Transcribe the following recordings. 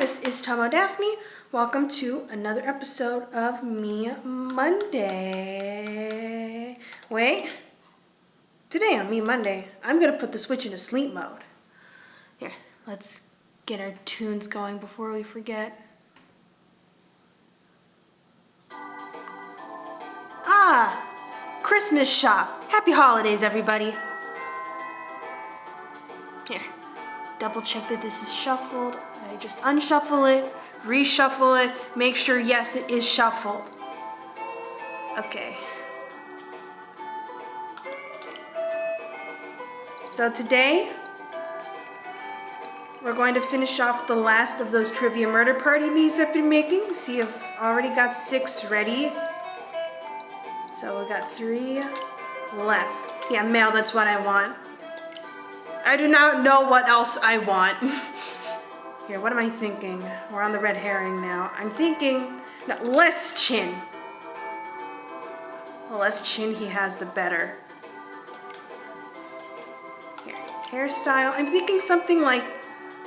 this is Tomodaphne. Welcome to another episode of Mii Monday. Wait, today on Mii Monday, I'm gonna put the Switch into sleep mode. Here, let's get our tunes going before we forget. Christmas shop. Happy holidays, everybody. Here, double check that this is shuffled. I just unshuffle it, reshuffle it, make sure, yes, it is shuffled. Okay. So today, we're going to finish off the last of those Trivia Murder Party Miis I've been making. See, I've already got 6 ready. So we got 3 left. Yeah, mail, that's what I want. I do not know what else I want. Here, what am I thinking? We're on the red herring now. I'm thinking, no, less chin. The less chin he has, the better. Here, hairstyle. I'm thinking something like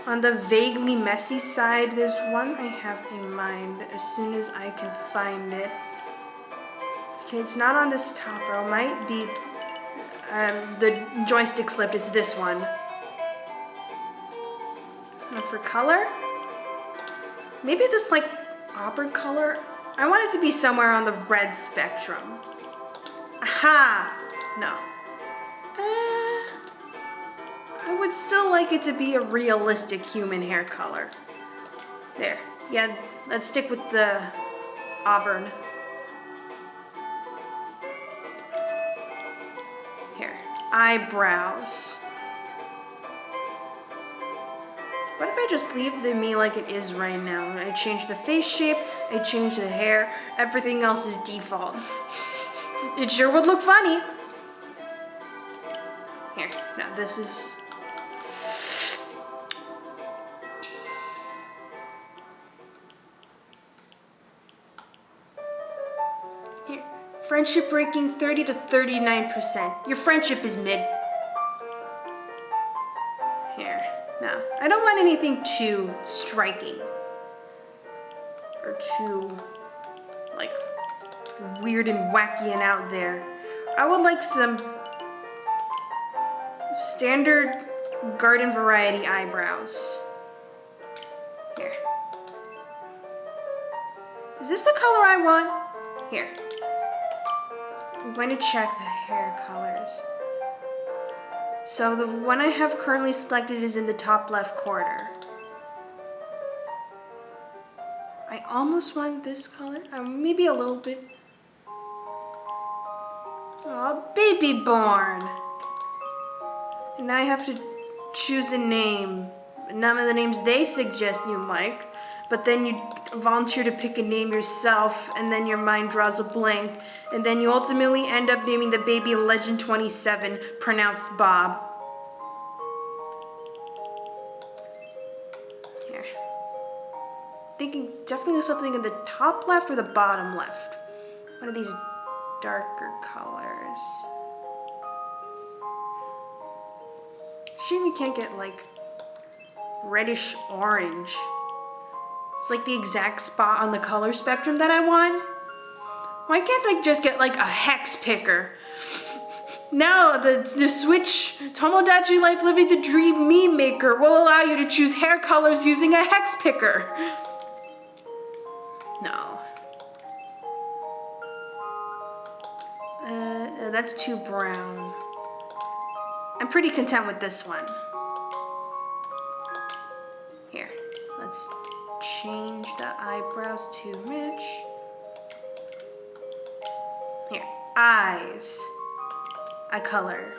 on the vaguely messy side. There's one I have in mind as soon as I can find it. Okay, it's not on this top row. Might be the joystick slipped. It's this one. And for color, maybe this like auburn color. I want it to be somewhere on the red spectrum. Aha! No. I would still like it to be a realistic human hair color. There. Yeah, let's stick with the auburn. Here. Eyebrows. What if I just leave the Mii like it is right now? I change the face shape, I change the hair, everything else is default. It sure would look funny. Here, now this is... Here, friendship ranking 30 to 39%. Your friendship is mid. Here. No, I don't want anything too striking or too like weird and wacky and out there. I would like some standard garden variety eyebrows. Here. Is this the color I want? Here. I'm going to check the hair colors. So the one I have currently selected is in the top left corner. I almost want this color, maybe a little bit. Oh, baby born. And now I have to choose a name. None of the names they suggest you like, but then you volunteer to pick a name yourself, and then your mind draws a blank, and then you ultimately end up naming the baby Legend 27, pronounced Bob. Here. Thinking definitely something in the top left or the bottom left. One of these darker colors. Shame you can't get like reddish orange. It's like the exact spot on the color spectrum that I want. Why can't I just get like a hex picker? Now the Switch Tomodachi Life Living the Dream Meme Maker will allow you to choose hair colors using a hex picker. No. That's too brown. I'm pretty content with this one. Here, let's change the eyebrows to match. Here, eyes. A color.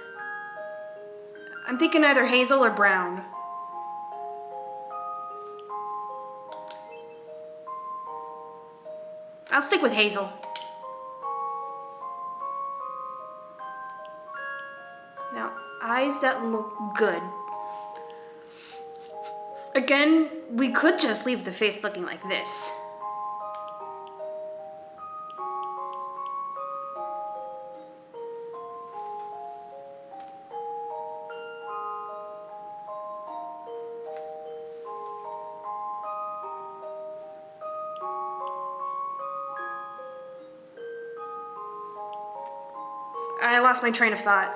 I'm thinking either hazel or brown. I'll stick with hazel. Now, eyes that look good. Again, we could just leave the face looking like this. I lost my train of thought.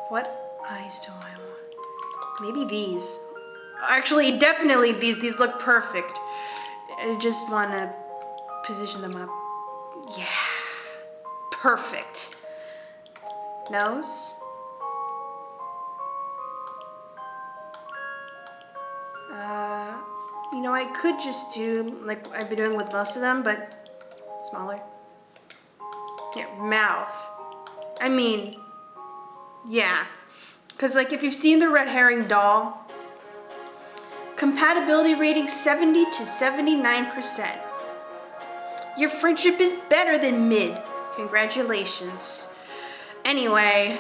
What eyes do I want? Maybe these. Actually, definitely these. These look perfect. I just want to position them up. Yeah. Perfect. Nose. You know, I could just do like I've been doing with most of them, but smaller. Here, mouth. I mean, yeah. Because like if you've seen the red herring doll, compatibility rating 70 to 79%. Your friendship is better than mid. Congratulations. Anyway,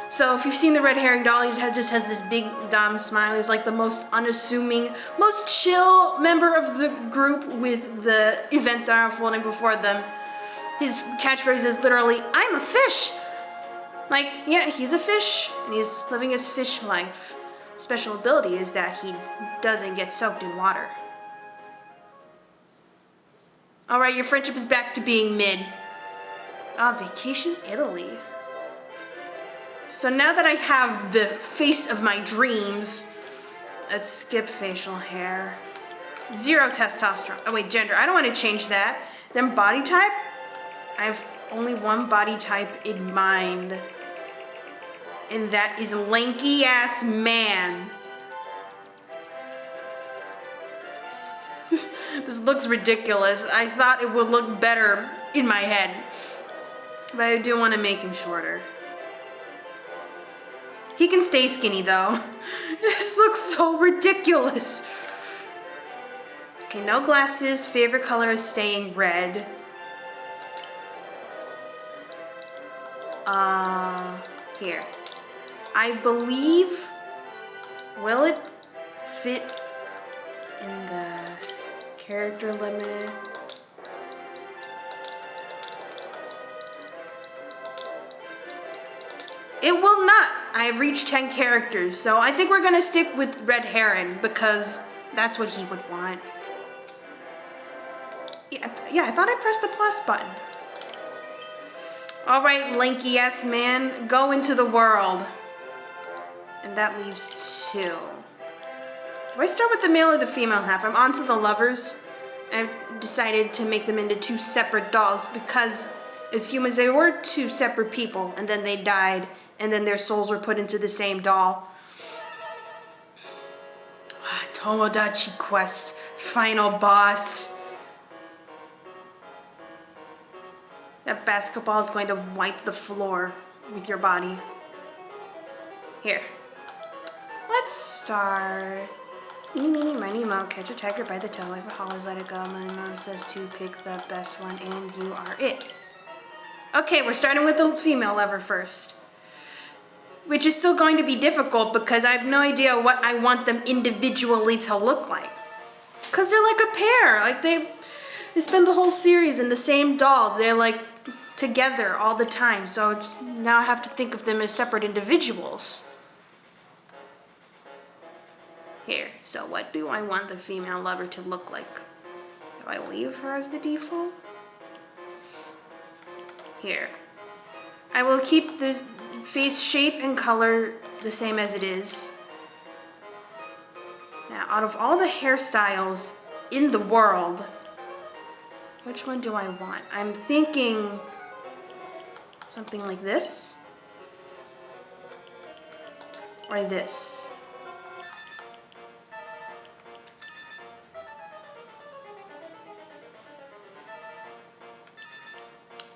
so if you've seen the red herring doll, he just has this big dumb smile. He's like the most unassuming, most chill member of the group with the events that are unfolding before them. His catchphrase is literally, "I'm a fish." Like, yeah, he's a fish, and he's living his fish life. Special ability is that he doesn't get soaked in water. Alright, your friendship is back to being mid. Vacation Italy. So now that I have the face of my dreams, let's skip facial hair. 0 testosterone. Oh wait, gender. I don't want to change that. Then body type. I have only one body type in mind. And that is lanky ass man. This looks ridiculous. I thought it would look better in my head. But I do want to make him shorter. He can stay skinny though. This looks so ridiculous. Okay, no glasses. Favorite color is staying red. Here. I believe, will it fit in the character limit? It will not. I have reached 10 characters, so I think we're gonna stick with Red Heron because that's what he would want. Yeah, I thought I pressed the plus button. All right, lanky ass man, go into the world. And that leaves 2. Do I start with the male or the female half? I'm on to the lovers. I've decided to make them into 2 separate dolls because as humans they were 2 separate people and then they died and then their souls were put into the same doll. Tomodachi Quest, final boss. That basketball is going to wipe the floor with your body. Here. Let's start. Eeny, meeny, miny, moe, catch a tiger by the toe. If it hollers, let it go. My mom says to pick the best one, and you are it. Okay, we're starting with the female lover first. Which is still going to be difficult because I have no idea what I want them individually to look like. Because they're like a pair. Like they spend the whole series in the same doll. They're like together all the time. So now I have to think of them as separate individuals. Here, so what do I want the female lover to look like? Do I leave her as the default? Here. I will keep the face shape and color the same as it is. Now, out of all the hairstyles in the world, which one do I want? I'm thinking something like this. Or this.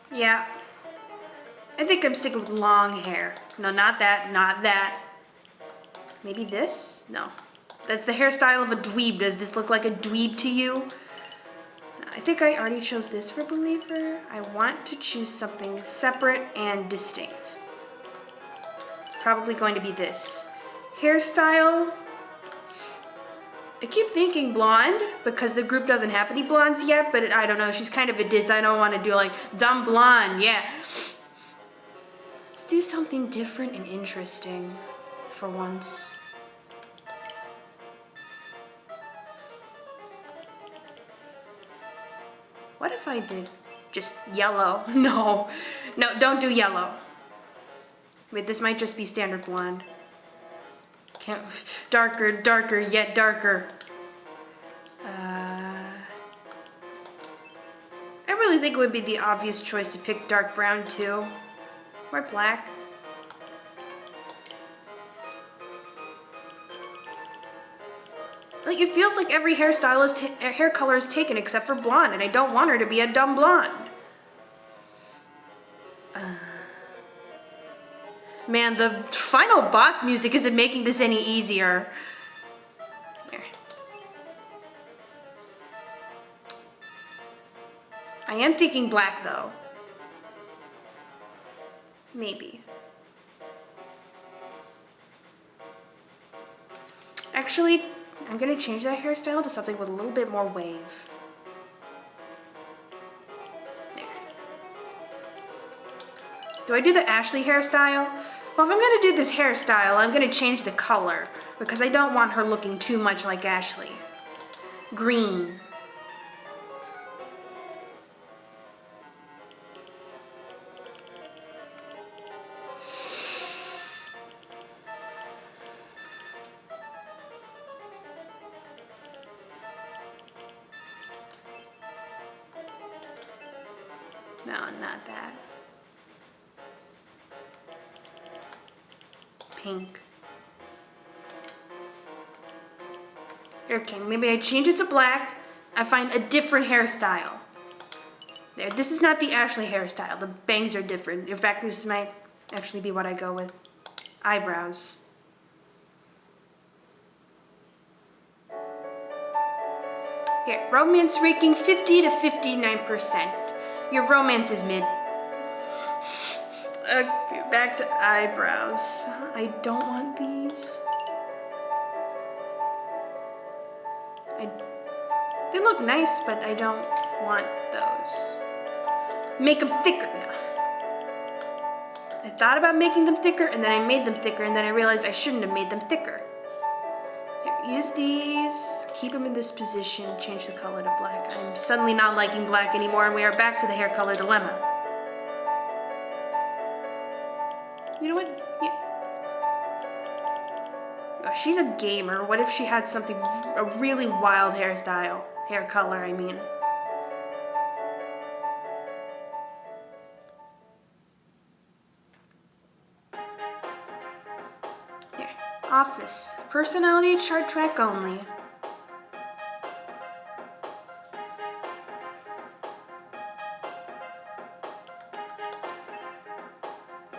Yeah, I think I'm sticking with long hair. No, not that, not that. Maybe this? No. That's the hairstyle of a dweeb. Does this look like a dweeb to you? I think I already chose this for believer. I want to choose something separate and distinct. It's probably going to be this. Hairstyle. I keep thinking blonde because the group doesn't have any blondes yet, but I don't know, she's kind of a ditz. I don't want to do like dumb blonde, yeah. Let's do something different and interesting for once. What if I did just yellow. No, don't do yellow. Wait, this might just be standard blonde. Can't, darker, yet darker. I really think it would be the obvious choice to pick dark brown too, or black. Like, it feels like every hair color is taken except for blonde, and I don't want her to be a dumb blonde. Man, the final boss music isn't making this any easier. Here. I am thinking black though. Maybe. Actually, I'm gonna change that hairstyle to something with a little bit more wave. There. Do I do the Ashley hairstyle? Well, if I'm gonna do this hairstyle, I'm gonna change the color because I don't want her looking too much like Ashley. Green. No, not that. Pink. Okay, maybe I change it to black. I find a different hairstyle. There, this is not the Ashley hairstyle. The bangs are different. In fact, this might actually be what I go with. Eyebrows. Here, romance ranking 50 to 59%. Your romance is mid. Okay, back to eyebrows. I don't want these. They look nice, but I don't want those. Make them thicker now. I thought about making them thicker, and then I made them thicker, and then I realized I shouldn't have made them thicker. Here, use these, keep them in this position, change the color to black. I'm suddenly not liking black anymore, and we are back to the hair color dilemma. You know what? Yeah. Oh, she's a gamer. What if she had something, a really wild hairstyle? Hair color, I mean. Here. Office. Personality chart track only.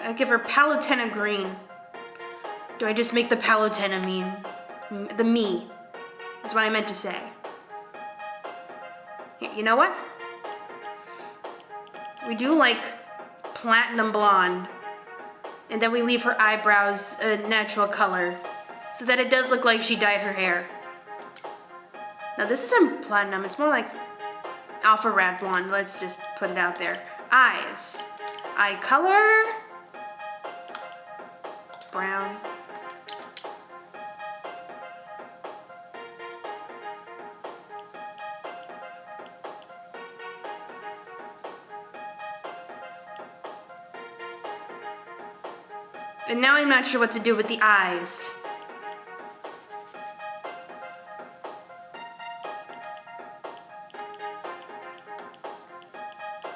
I give her Palutena green. Do I just make the Palutena mean? The Mii. That's what I meant to say. You know what? We do like platinum blonde. And then we leave her eyebrows a natural color. So that it does look like she dyed her hair. Now this isn't platinum, it's more like alpha rad blonde. Let's just put it out there. Eyes. Eye color. Brown. And now I'm not sure what to do with the eyes.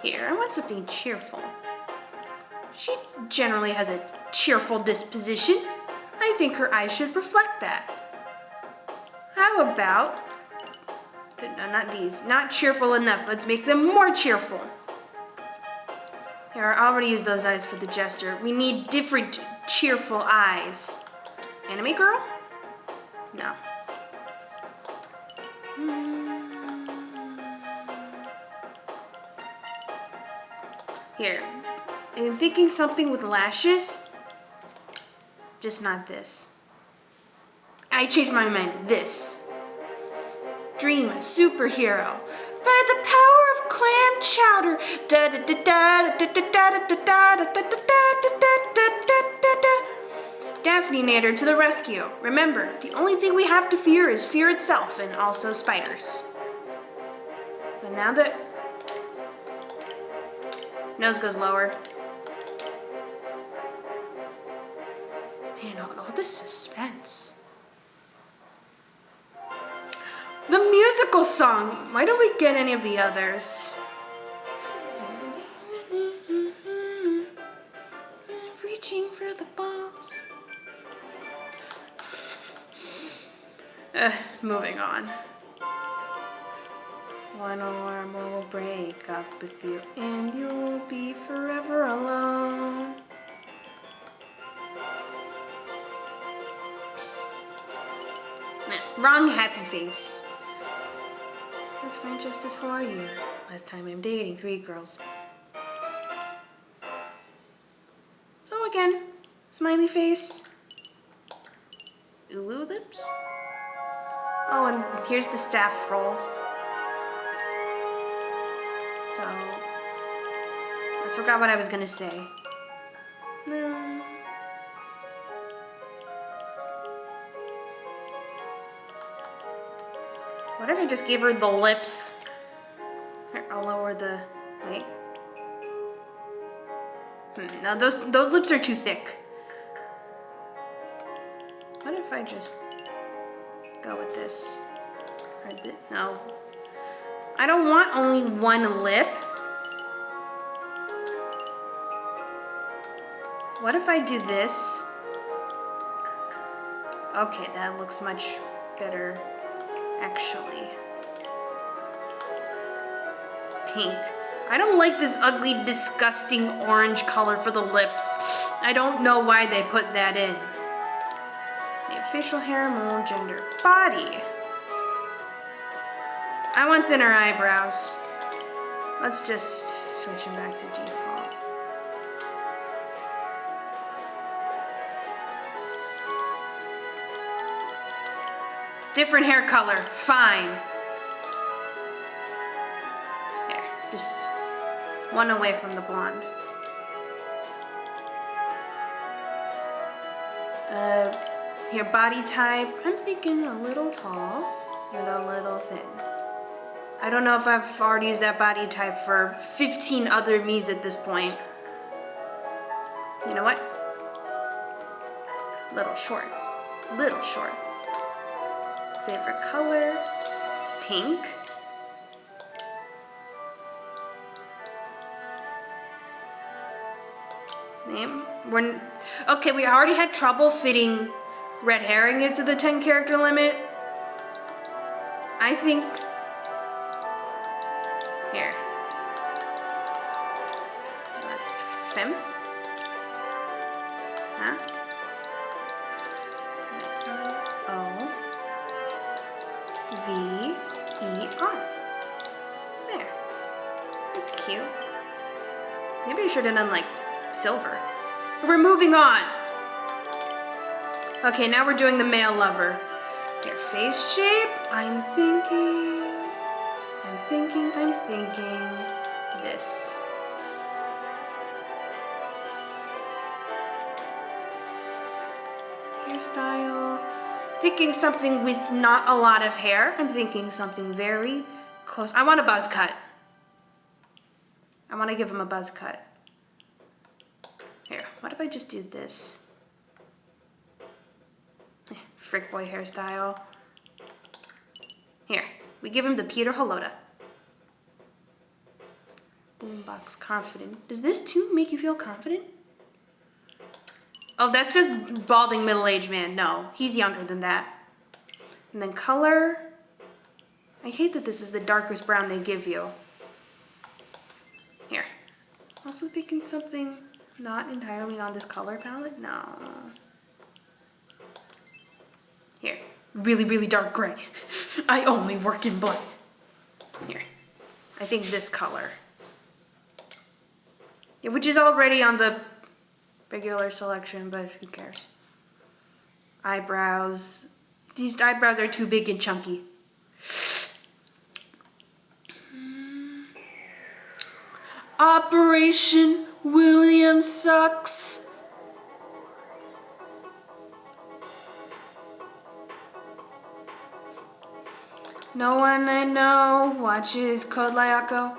Here, I want something cheerful. She generally has a cheerful disposition. I think her eyes should reflect that. How about, no, not these, not cheerful enough. Let's make them more cheerful. Here, I already used those eyes for the gesture. We need different cheerful eyes. Anime girl? No. Here, I'm thinking something with lashes. Just not this. I changed my mind. This. Dream a superhero. By the power of clam chowder. Da da da da da da da da da da da da da. Daphne Nader to the rescue. Remember, the only thing we have to fear is fear itself, and also spiders. And now that Nose goes lower. Man, all this suspense. The musical song. Why don't we get any of the others? Reaching for the balls. Moving on. One alarm will break up with you and you'll be forever alone. Wrong happy face. Let's find justice for you. Last time I'm dating 3 girls. So again, smiley face. Ooh lips. Oh, and here's the staff roll. So, I forgot what I was gonna say. No. What if I just gave her the lips? Here, I'll lower the, wait. No, those lips are too thick. What if I just go with this? Or no. I don't want only one lip. What if I do this? Okay, that looks much better, actually. Pink. I don't like this ugly, disgusting orange color for the lips. I don't know why they put that in. The facial hair, mold, gender, body. I want thinner eyebrows. Let's just switch them back to default. Different hair color, fine. There, just one away from the blonde. Here, body type, I'm thinking a little tall and a little thin. I don't know if I've already used that body type for 15 other Miis at this point. You know what? Little short. Little short. Favorite color? Pink. Name? Okay, we already had trouble fitting red herring into the 10 character limit. I think... Here. That's Fem. Huh? O-V-E-R. There. That's cute. Maybe I should have done like silver. We're moving on. Okay, now we're doing the male lover. Your face shape, I'm thinking this. Hairstyle, thinking something with not a lot of hair. I'm thinking something very close. I want a buzz cut. I want to give him a buzz cut. Here, what if I just do this? Frick boy hairstyle. Here, we give him the Peter Halota. Boombox confident. Does this too make you feel confident? Oh, that's just balding middle-aged man. No, he's younger than that. And then color. I hate that this is the darkest brown they give you. Here. Also thinking something not entirely on this color palette. No. Here. Really, really dark gray. I only work in black. Here. I think this color. Yeah, which is already on the regular selection, but who cares? Eyebrows. These eyebrows are too big and chunky. Operation William sucks. No one I know watches Code Lyoko.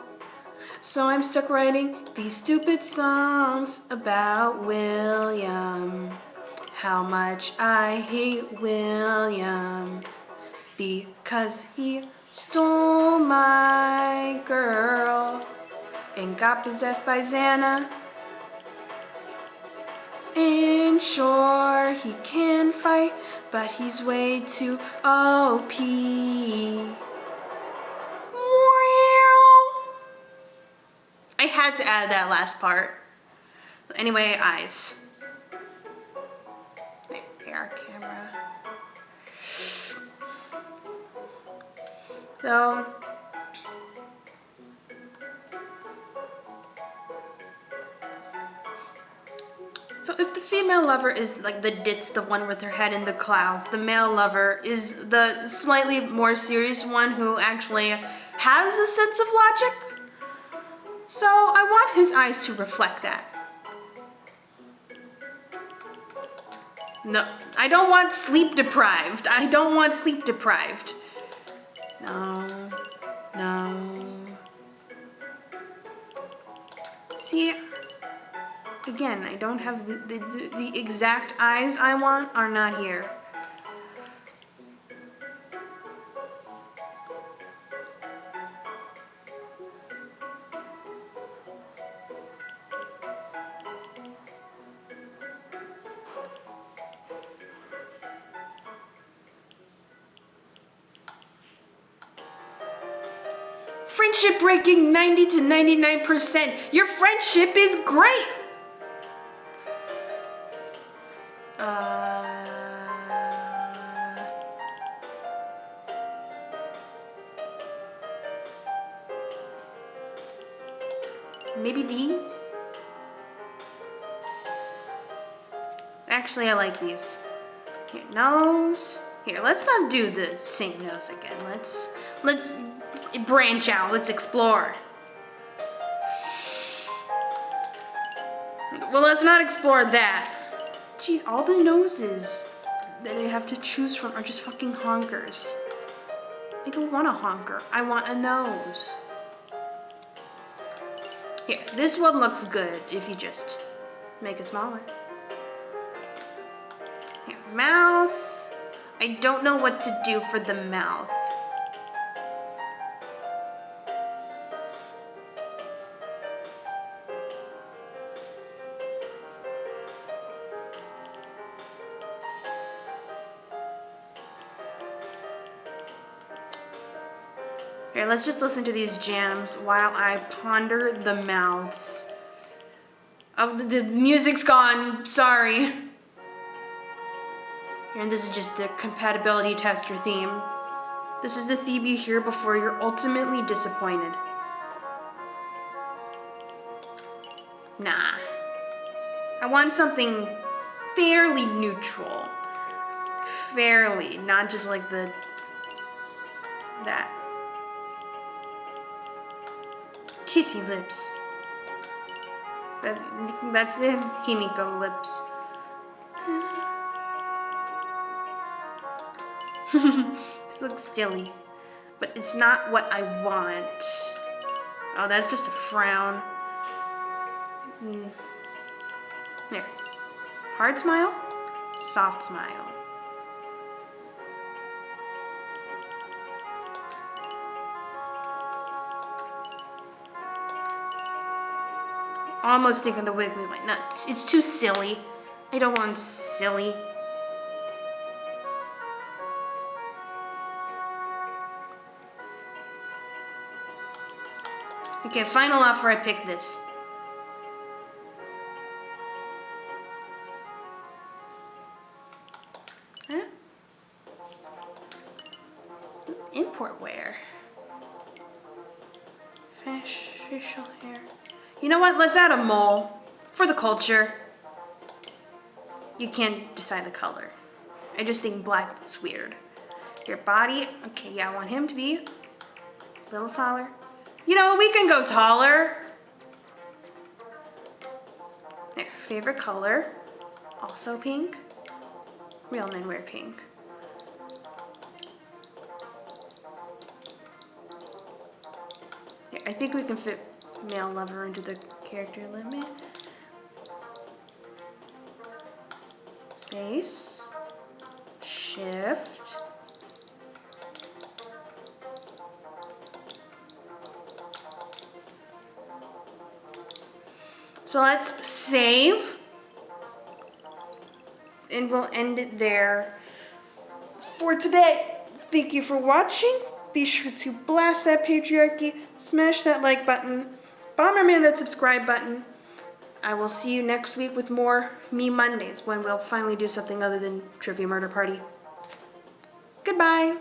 So I'm stuck writing these stupid songs about William. How much I hate William because he stole my girl and got possessed by Xana. And sure, he can fight, but he's way too OP. I had to add that last part. Anyway, eyes. There, our camera. So if the female lover is like the ditz, the one with her head in the clouds, the male lover is the slightly more serious one who actually has a sense of logic. So I want his eyes to reflect that. No, I don't want sleep deprived. I don't want sleep deprived. No, no. See, again, I don't have the exact eyes I want are not here. Friendship ranking 90 to 99%. Your friendship is great. Maybe these? Actually, I like these. Here, nose. Here, let's not do the same nose again. Let's branch out. Let's explore. Well, let's not explore that. Jeez, all the noses that I have to choose from are just fucking honkers. I don't want a honker. I want a nose. Here, this one looks good if you just make it smaller. Here, mouth. I don't know what to do for the mouth. Here, let's just listen to these jams while I ponder the mouths. Oh, the music's gone. Sorry. Here, and this is just the compatibility tester theme. This is the theme you hear before you're ultimately disappointed. Nah. I want something fairly neutral. Fairly, not just like that. Kissy lips. That's the Himiko lips. This looks silly, but it's not what I want. Oh, that's just a frown. There. Hard smile, soft smile. Almost thinking the wiggly line. No, it's too silly. I don't want silly. Okay, final offer, I picked this. Huh? Import wear. Facial hair. You know what? Let's add a mole for the culture. You can't decide the color. I just think black looks weird. Your body. Okay, yeah, I want him to be a little taller. You know, we can go taller. There, favorite color. Also pink. Real men wear pink. Yeah, I think we can fit male lover into the character limit. Space. Shift. So let's save. And we'll end it there for today. Thank you for watching. Be sure to blast that patriarchy, smash that like button, bomberman that subscribe button. I will see you next week with more Mii Mondays when we'll finally do something other than Trivia Murder Party. Goodbye.